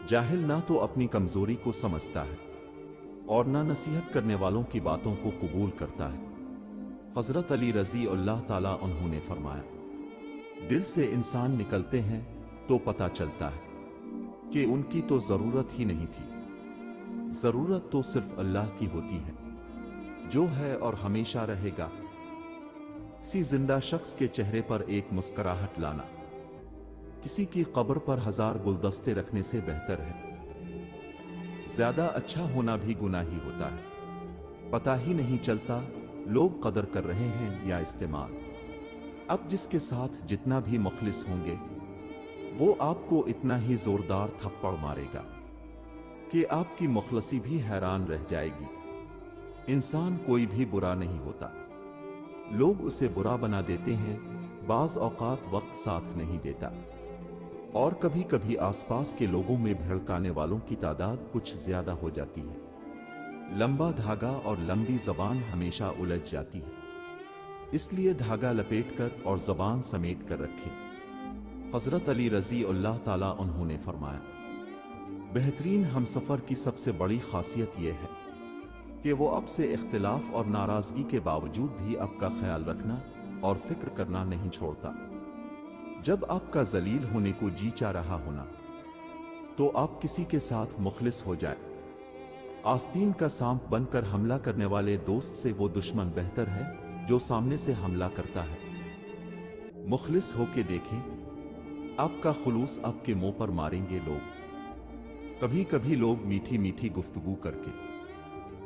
जाहिल ना तो अपनी कमजोरी को समझता है और ना नसीहत करने वालों की बातों को कबूल करता है। हजरत अली रजी अल्लाह ताला अन्हु ने फरमाया, दिल से इंसान निकलते हैं तो पता चलता है कि उनकी तो जरूरत ही नहीं थी। जरूरत तो सिर्फ अल्लाह की होती है, जो है और हमेशा रहेगा। किसी जिंदा शख्स के चेहरे पर एक मुस्कुराहट लाना किसी की कब्र पर 1000 गुलदस्ते रखने से बेहतर है। ज्यादा अच्छा होना भी गुनाह ही होता है, पता ही नहीं चलता लोग कदर कर रहे हैं या इस्तेमाल। अब जिसके साथ जितना भी मुखलिस होंगे वो आपको इतना ही जोरदार थप्पड़ मारेगा कि आपकी मुखलसी भी हैरान रह जाएगी। इंसान कोई भी बुरा नहीं होता, लोग उसे बुरा बना देते हैं। बाज औकात वक्त साथ नहीं देता और कभी कभी आसपास के लोगों में भड़काने वालों की तादाद कुछ ज्यादा हो जाती है। लंबा धागा और लंबी जबान हमेशा उलझ जाती है, इसलिए धागा लपेटकर और जबान समेट कर रखें। हजरत अली रजी अल्लाह ताला उन्होंने फरमाया, बेहतरीन हमसफर की सबसे बड़ी खासियत यह है कि वो अब से इख्तिलाफ और नाराजगी के बावजूद भी आपका ख्याल रखना और फिक्र करना नहीं छोड़ता। जब आपका जलील होने को जी चाह रहा होना तो आप किसी के साथ मुखलिस हो जाए। आस्तीन का सांप बनकर हमला करने वाले दोस्त से वो दुश्मन बेहतर है जो सामने से हमला करता है। मुखलिस होके देखें, आपका खुलूस आपके मुंह पर मारेंगे लोग। कभी कभी लोग मीठी मीठी गुफ्तगू करके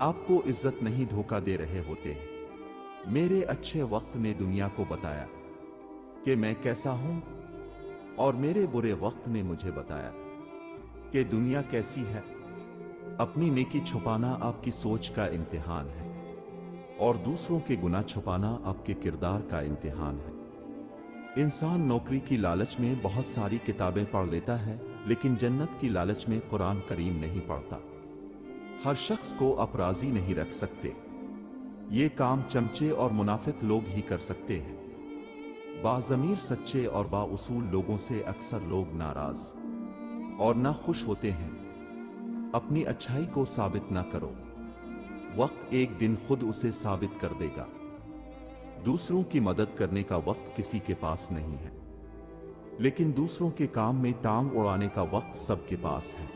आपको इज्जत नहीं धोखा दे रहे होते हैं। मेरे अच्छे वक्त ने दुनिया को बताया कि मैं कैसा हूं और मेरे बुरे वक्त ने मुझे बताया कि दुनिया कैसी है। अपनी नेकी छुपाना आपकी सोच का इम्तिहान है और दूसरों के गुनाह छुपाना आपके किरदार का इम्तिहान है। इंसान नौकरी की लालच में बहुत सारी किताबें पढ़ लेता है, लेकिन जन्नत की लालच में कुरान करीम नहीं पढ़ता। हर शख्स को आप राजी नहीं रख सकते, ये काम चमचे और मुनाफिक लोग ही कर सकते हैं। बाज़मीर सच्चे और बाउसूल लोगों से अक्सर लोग नाराज और ना खुश होते हैं। अपनी अच्छाई को साबित ना करो, वक्त एक दिन खुद उसे साबित कर देगा। दूसरों की मदद करने का वक्त किसी के पास नहीं है, लेकिन दूसरों के काम में टांग उड़ाने का वक्त सबके पास है।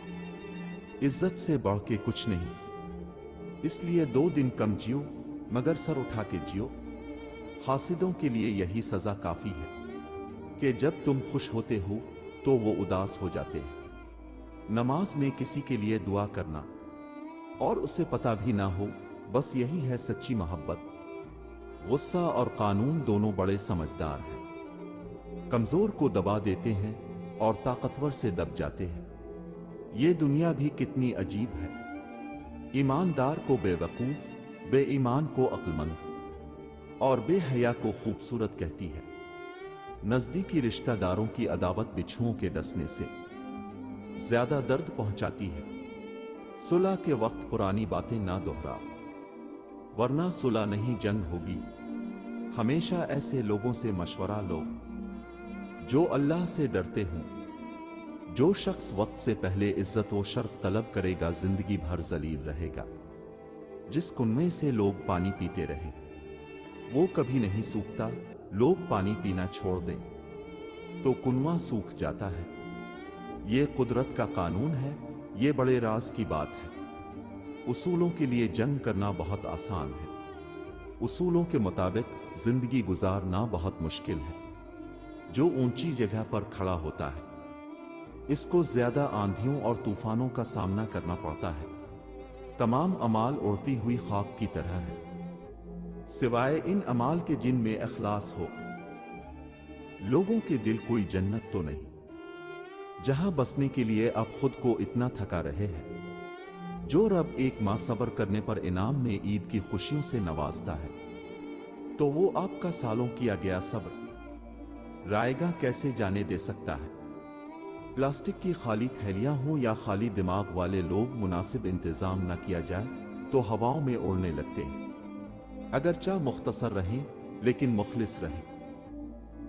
इज्जत से बढ़ के कुछ नहीं, इसलिए 2 दिन कम जियो मगर सर उठा के जियो। हासिदों के लिए यही सजा काफी है कि जब तुम खुश होते हो तो वो उदास हो जाते हैं। नमाज में किसी के लिए दुआ करना और उसे पता भी ना हो, बस यही है सच्ची मोहब्बत। गुस्सा और कानून दोनों बड़े समझदार हैं, कमजोर को दबा देते हैं और ताकतवर से दब जाते हैं। ये दुनिया भी कितनी अजीब है, ईमानदार को बेवकूफ, बेईमान को अक्लमंद और बेहया को खूबसूरत कहती है। नजदीकी रिश्तेदारों की अदावत बिच्छुओं के डसने से ज्यादा दर्द पहुंचाती है। सुलह के वक्त पुरानी बातें ना दोहरा, वरना सुलह नहीं जंग होगी। हमेशा ऐसे लोगों से मशवरा लो जो अल्लाह से डरते हों। जो शख्स वक्त से पहले इज्जत व शर्फ तलब करेगा जिंदगी भर जलील रहेगा। जिस कुएं से लोग पानी पीते रहे वो कभी नहीं सूखता। लोग पानी पीना छोड़ दें तो कुआं सूख जाता है। ये कुदरत का कानून है, ये बड़े राज की बात है। उसूलों के लिए जंग करना बहुत आसान है, उसूलों के मुताबिक जिंदगी गुजारना बहुत मुश्किल है। जो ऊंची जगह पर खड़ा होता है इसको ज्यादा आंधियों और तूफानों का सामना करना पड़ता है। तमाम अमाल उड़ती हुई खाक की तरह है, सिवाय इन अमाल के जिनमें इखलास हो। लोगों के दिल कोई जन्नत तो नहीं जहां बसने के लिए आप खुद को इतना थका रहे हैं। जो रब एक माह सब्र करने पर इनाम में ईद की खुशियों से नवाजता है तो वो आपका सालों किया गया सब्र रायगा कैसे जाने दे सकता है। प्लास्टिक की खाली थैलियां हों या खाली दिमाग वाले लोग, मुनासिब इंतजाम न किया जाए तो हवाओं में उड़ने लगते हैं। अगरचा मुख्तसर रहें लेकिन मुखलिस रहें।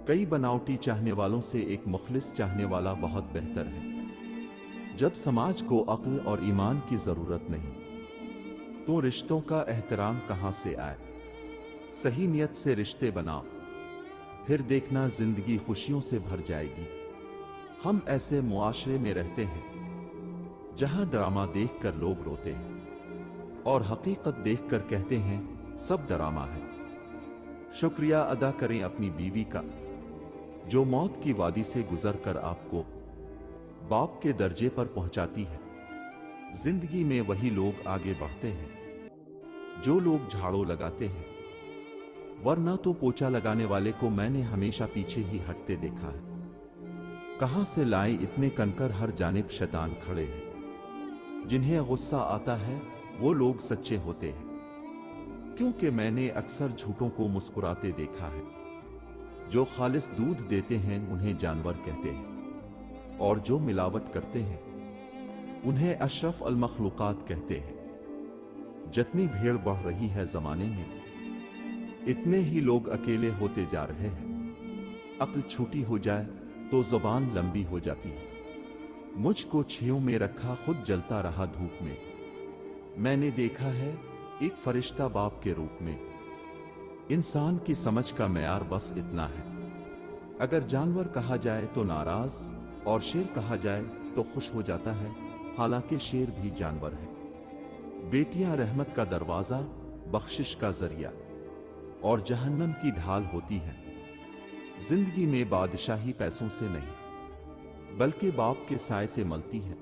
कई बनावटी चाहने वालों से एक मुखलिस चाहने वाला बहुत बेहतर है। जब समाज को अक्ल और ईमान की जरूरत नहीं, तो रिश्तों का एहतराम कहां से आए? सही नियत से रिश्ते बनाओ, फिर देखना जिंदगी खुशियों से भर जाएगी। हम ऐसे मुआशरे में रहते हैं जहां ड्रामा देखकर लोग रोते हैं और हकीकत देखकर कहते हैं सब ड्रामा है। शुक्रिया अदा करें अपनी बीवी का, जो मौत की वादी से गुजरकर आपको बाप के दर्जे पर पहुंचाती है। जिंदगी में वही लोग आगे बढ़ते हैं जो लोग झाड़ू लगाते हैं, वरना तो पोछा लगाने वाले को मैंने हमेशा पीछे ही हटते देखा है। कहां से लाए इतने कंकर, हर जानिब शैतान खड़े हैं। जिन्हें गुस्सा आता है वो लोग सच्चे होते हैं, क्योंकि मैंने अक्सर झूठों को मुस्कुराते देखा है। जो खालिस दूध देते हैं उन्हें जानवर कहते हैं, और जो मिलावट करते हैं उन्हें अशरफ अल मखलूकात कहते हैं। जितनी भीड़ बढ़ रही है जमाने में, इतने ही लोग अकेले होते जा रहे हैं। अक्ल छोटी हो जाए तो जुबान लंबी हो जाती है। मुझको छेयों में रखा, खुद जलता रहा धूप में। मैंने देखा है एक फरिश्ता बाप के रूप में। इंसान की समझ का मेयार बस इतना है। अगर जानवर कहा जाए तो नाराज, और शेर कहा जाए तो खुश हो जाता है, हालांकि शेर भी जानवर है। बेटियां रहमत का दरवाजा, बख्शिश का जरिया, और जहन्नम की ढाल होती हैं। जिंदगी में बादशाही पैसों से नहीं, बल्कि बाप के साए से मलती है।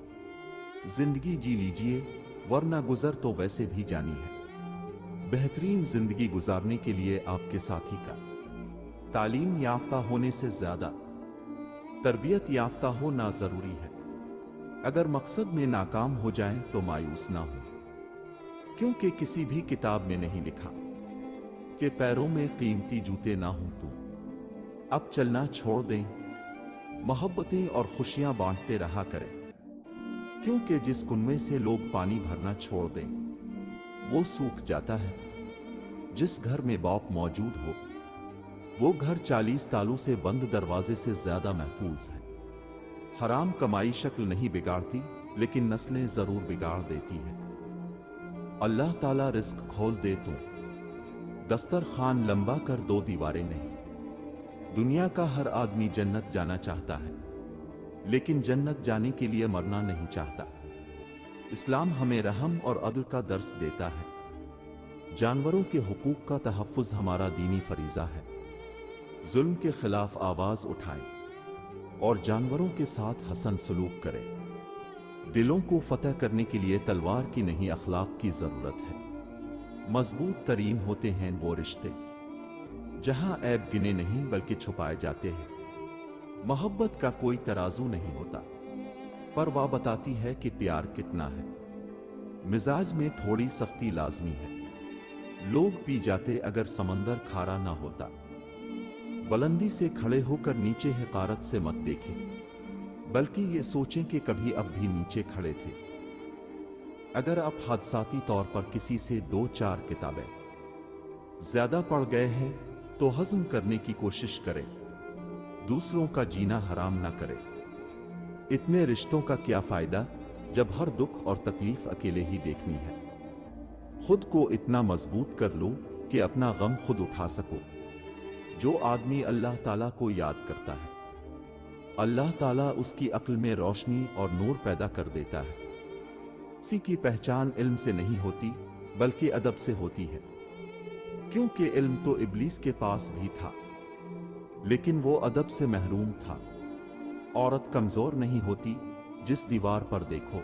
जिंदगी जी लीजिए, वरना गुजर तो वैसे भी जानी है। बेहतरीन जिंदगी गुजारने के लिए आपके साथी का तालीम याफ्ता होने से ज्यादा तरबियत याफ्ता होना जरूरी है। अगर मकसद में नाकाम हो जाएं तो मायूस ना हो, क्योंकि किसी भी किताब में नहीं लिखा कि पैरों में कीमती जूते ना हों। तो अब चलना छोड़ दें, मोहब्बतें और खुशियां बांटते रहा करें, क्योंकि जिस कुएं से लोग पानी भरना छोड़ दें वो सूख जाता है। जिस घर में बाप मौजूद हो वो घर 40 तालों से बंद दरवाजे से ज्यादा महफूज है। हराम कमाई शक्ल नहीं बिगाड़ती, लेकिन नस्लें जरूर बिगाड़ देती है। अल्लाह ताला रिस्क खोल दे तो दस्तरखान लंबा कर, दो दीवारें नहीं। दुनिया का हर आदमी जन्नत जाना चाहता है, लेकिन जन्नत जाने के लिए मरना नहीं चाहता। इस्लाम हमें रहम और अदल का दर्स देता है। जानवरों के हुकूक का तहफ़्फ़ुज़ हमारा दीनी फरीज़ा है। जुल्म के खिलाफ आवाज उठाएं और जानवरों के साथ हसन सलूक करें। दिलों को फतह करने के लिए तलवार की नहीं, अखलाक की जरूरत है। मजबूत तरीन होते हैं वो रिश्ते जहां ऐब गिने नहीं बल्कि छुपाए जाते हैं। मोहब्बत का कोई तराजू नहीं होता, पर वह बताती है कि प्यार कितना है। मिजाज में थोड़ी सख्ती लाजमी है। लोग पी जाते अगर समंदर खारा ना होता। बुलंदी से खड़े होकर नीचे हकारत से मत देखें, बल्कि ये सोचें कि कभी अब भी नीचे खड़े थे। अगर आप हादसाती तौर पर किसी से 2-4 किताबें ज्यादा पढ़ गए हैं तो हजम करने की कोशिश करें। दूसरों का जीना हराम ना करें। इतने रिश्तों का क्या फायदा जब हर दुख और तकलीफ अकेले ही देखनी है। खुद को इतना मजबूत कर लो कि अपना गम खुद उठा सको। जो आदमी अल्लाह ताला को याद करता है, अल्लाह ताला उसकी अक्ल में रोशनी और नूर पैदा कर देता है। किसी की पहचान इल्म से नहीं होती बल्कि अदब से होती है, क्योंकि इल्म तो इब्लीस के पास भी था, लेकिन वो अदब से महरूम था। औरत कमजोर नहीं होती, जिस दीवार पर देखो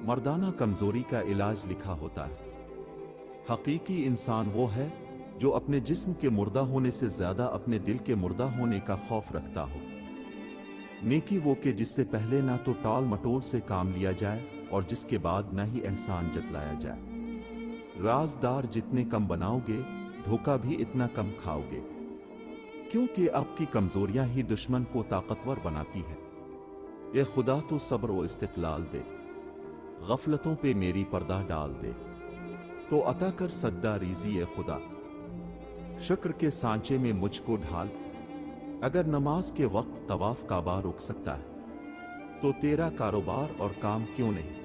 मर्दाना कमजोरी का इलाज लिखा होता है। हकीकी इंसान वो है जो अपने जिस्म के मुर्दा होने से ज्यादा अपने दिल के मुर्दा होने का खौफ रखता हो। नेकी वो के जिससे पहले ना तो टाल मटोल से काम लिया जाए और जिसके बाद ना ही एहसान जतलाया जाए। राजदार जितने कम बनाओगे, धोखा भी इतना कम खाओगे, क्योंकि आपकी कमजोरियां ही दुश्मन को ताकतवर बनाती है। ये खुदा तो सब्र व इस्तिक़लाल दे, गफलतों पे मेरी पर्दा डाल दे, तो अता कर सद्दा रीज़ी ए खुदा, शुक्र के सांचे में मुझको ढाल। अगर नमाज के वक्त तवाफ काबा रुक सकता है तो तेरा कारोबार और काम क्यों नहीं?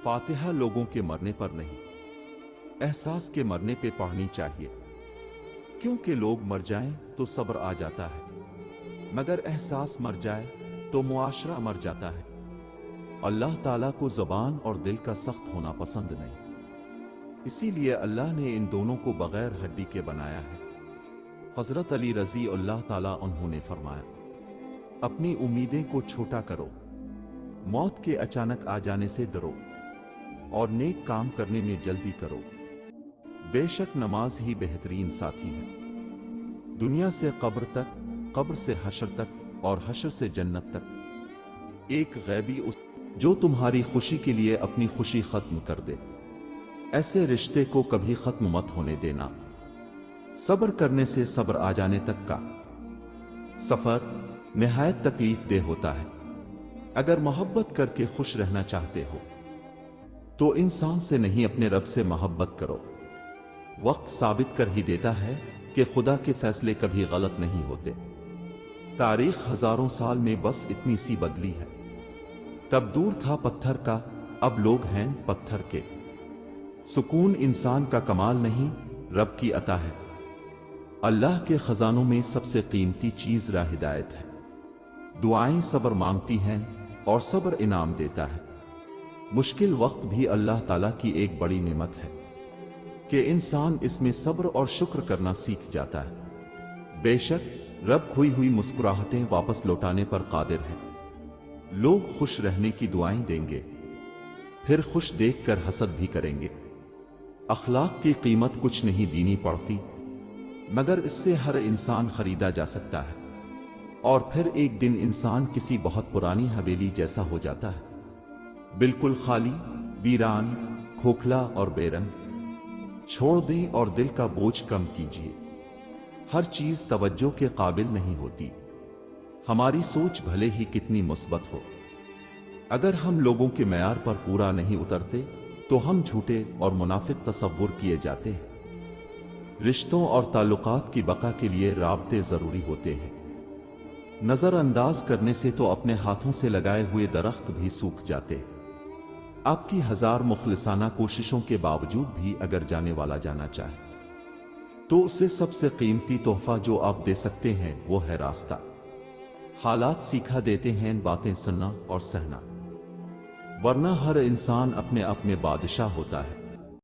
फातिहा लोगों के मरने पर नहीं, एहसास के मरने पे पढ़नी चाहिए, क्योंकि लोग मर जाएं तो सब्र आ जाता है, मगर एहसास मर जाए तो मुआशरा मर जाता है। अल्लाह ताला को ज़बान और दिल का सख्त होना पसंद नहीं, इसीलिए अल्लाह ने इन दोनों को बगैर हड्डी के बनाया है। हज़रत अली रज़ी अल्लाह ताला अन्हु ने फरमाया, अपनी उम्मीदें को छोटा करो, मौत के अचानक आ जाने से डरो और नेक काम करने में जल्दी करो। बेशक नमाज ही बेहतरीन साथी है। दुनिया से कब्र तक, कब्र से हशर तक और हशर से जन्नत तक एक गैबी उस जो तुम्हारी खुशी के लिए अपनी खुशी खत्म कर दे। ऐसे रिश्ते को कभी खत्म मत होने देना। सब्र करने से सब्र आ जाने तक का सफर निहायत तकलीफ दे होता है। अगर मोहब्बत करके खुश रहना चाहते हो तो इंसान से नहीं अपने रब से मोहब्बत करो। वक्त साबित कर ही देता है कि खुदा के फैसले कभी गलत नहीं होते। तारीख हजारों साल में बस इतनी सी बदली है। तब दूर था पत्थर का, अब लोग हैं पत्थर के। सुकून इंसान का कमाल नहीं, रब की अता है। अल्लाह के खजानों में सबसे कीमती चीज राह हिदायत है। दुआएं सब्र मांगती हैं और सब्र इनाम देता है। मुश्किल वक्त भी अल्लाह ताला की एक बड़ी नेमत है कि इंसान इसमें सब्र और शुक्र करना सीख जाता है। बेशक रब खोई हुई मुस्कुराहटें वापस लौटाने पर कादिर है। लोग खुश रहने की दुआएं देंगे, फिर खुश देखकर हसद भी करेंगे। अखलाक की कीमत कुछ नहीं दीनी पड़ती, मगर इससे हर इंसान खरीदा जा सकता है और फिर एक दिन इंसान किसी बहुत पुरानी हवेली जैसा हो जाता है, बिल्कुल खाली, वीरान, खोखला और बेरंग। छोड़ दें और दिल का बोझ कम कीजिए। हर चीज तवज्जो के काबिल नहीं होती, हमारी सोच भले ही कितनी मुस्बत हो। अगर हम लोगों के मयार पर पूरा नहीं उतरते तो हम झूठे और मुनाफिक तसव्वुर किए जाते हैं। रिश्तों और ताल्लुकात की बका के लिए राब्ते जरूरी होते हैं। नजरअंदाज करने से तो अपने हाथों से लगाए हुए दरख्त भी सूख जाते हैं। आपकी हजार मुखलिसाना कोशिशों के बावजूद भी अगर जाने वाला जाना चाहे तो उसे सबसे कीमती तोहफा जो आप दे सकते हैं वो है रास्ता। हालात सिखा देते हैं बातें सुनना और सहना, वरना हर इंसान अपने अपने बादशाह होता है।